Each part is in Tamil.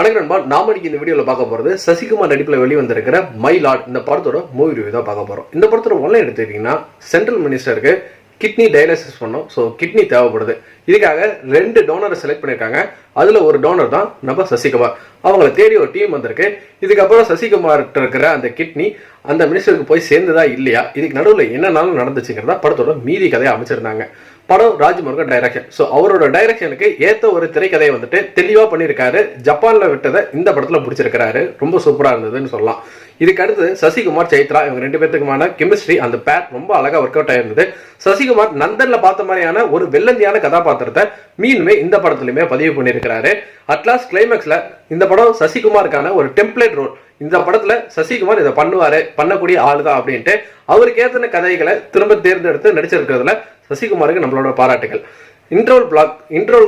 வணக்கம் நண்பா. நாம இன்னைக்கு இந்த வீடியோல பார்க்க போறது சசிகுமார் நடிப்புல வெளிவந்திருக்கிற மை லார்ட் இந்த படத்தோட மூவி ரிவ்யூ தான் பார்க்க போறோம். இந்த படத்தோட ஒன்லைன் எடுத்துக்கிட்டீங்கன்னா, சென்ட்ரல் மினிஸ்டருக்கு கிட்னி டயாலிசிஸ் பண்ணோம். ஸோ கிட்னி தேவைப்படுது. இதுக்காக 2 டோனரை செலக்ட் பண்ணியிருக்காங்க. அதுல ஒரு டோனர் தான் நம்ம சசிகுமார். அவங்கள தேடி ஒரு டீம் வந்திருக்கு. இதுக்கப்புறம் சசிகுமார் இருக்கிற அந்த கிட்னி அந்த மினிஸ்டருக்கு போய் சேர்ந்ததா இல்லையா, இதுக்கு நடுவில் என்னன்னாலும் நடந்துச்சுங்கிறதா படத்தோட மீதி கதையை அமைச்சிருந்தாங்க. படம் ராஜ்முருகன் டைரக்ஷன். ஸோ அவரோட டைரக்ஷனுக்கு ஏற்ற ஒரு திரைக்கதையை வந்துட்டு தெளிவாக பண்ணியிருக்காரு. ஜப்பான்ல விட்டதை இந்த படத்துல பிடிச்சிருக்கிறாரு. ரொம்ப சூப்பரா இருந்ததுன்னு சொல்லலாம். இதுக்கு அடுத்து சசிகுமார், சைத்ரா இவங்க 2 பேத்துக்குமான கெமிஸ்ட்ரி, அந்த பேர் ரொம்ப அழகா ஒர்க் அவுட் ஆயிருந்தது. சசிகுமார் நந்தன்ல பார்த்த மாதிரியான ஒரு வெள்ளந்தியான கதாபாத்திரத்தை மீனுமே இந்த படத்துலயுமே பதிவு பண்ணியிருக்கிறாரு. அட்லாஸ்ட் கிளைமேக்ஸ்ல இந்த படம் சசிகுமாருக்கான ஒரு டெம்ப்ளேட் ரோல். இந்த படத்துல சசிகுமார் இதை பண்ணக்கூடிய ஆளுதான் அப்படின்ட்டு அவருக்கு ஏற்றின கதைகளை திரும்ப தேர்ந்தெடுத்து நடிச்சிருக்கிறதுல சசிகுமாருக்கு நம்மளோட பாராட்டுகள். இன்ட்ரோல்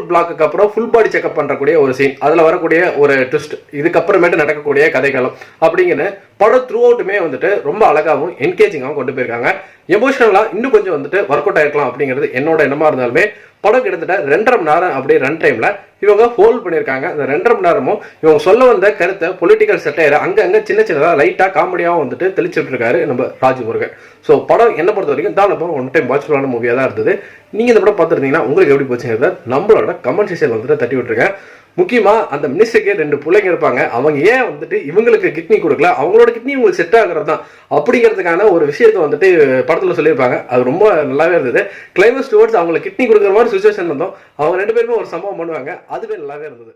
பிளாக்கு அப்புறம் ஃபுல் பாடி செக்அப் பண்றக்கூடிய ஒரு சீன், அதுல வரக்கூடிய ஒரு ட்விஸ்ட், இதுக்கப்புறமேட்டு நடக்கக்கூடிய கதைகளும் அப்படிங்கிற படம் த்ரூ அவுட்டுமே வந்துட்டு ரொம்ப அழகாகவும் என்கேஜிங்காகவும் கொண்டு போயிருக்காங்க. எமோஷனலா இன்னும் கொஞ்சம் வந்துட்டு ஒர்க் அவுட் ஆயிருக்கலாம் அப்படிங்கிறது என்னோட எண்ணமா இருந்தாலுமே, படம் கிட்டத்தட்ட 2.5 மணி நேரம் அப்படியே ரன் டைம்ல இவங்க ஹோல்ட் பண்ணியிருக்காங்க. அந்த 2.5 மணி நேரமும் இவங்க சொல்ல வந்த கருத்தை, பொலிட்டிக்கல் செட்டையரை அங்கங்க சின்னதா லைட்டா காமெடியாவும் வந்துட்டு தெளிச்சுட்டு இருக்காரு நம்ம ராஜ்முருகன். ஸோ படம் என்ன பொறுத்த வரைக்கும் தான் ஒன் டைம் வாட்ச்ஃபுல்லான மூவியா தான் இருந்தது. நீங்க இந்த படம் பார்த்துருந்தீங்கன்னா உங்களுக்கு எப்படி போச்சுங்கிறத நம்மளோட கமெண்ட் செக்ஷன் வந்துட்டு தட்டி விட்டுருக்கேன். முக்கியமா அந்த மினிஸ்டருக்கு 2 பிள்ளைங்க இருப்பாங்க. அவங்க ஏன் வந்துட்டு இவங்களுக்கு கிட்னி கொடுக்கல, அவங்களோட கிட்னி உங்களுக்கு செட் ஆகுறது தான் அப்படிங்கிறதுக்கான ஒரு விஷயத்தை வந்துட்டு படத்துல சொல்லியிருப்பாங்க. அது ரொம்ப நல்லாவே இருந்தது. கிளைமேக்ஸ் டுவர்ட்ஸ் அவங்களுக்கு கிட்னி கொடுக்குற மாதிரி சுச்சுவேஷன் இருந்தோம். அவங்க 2 பேருமே ஒரு சம்பவம் பண்ணுவாங்க. அதுவே நல்லாவே இருந்தது.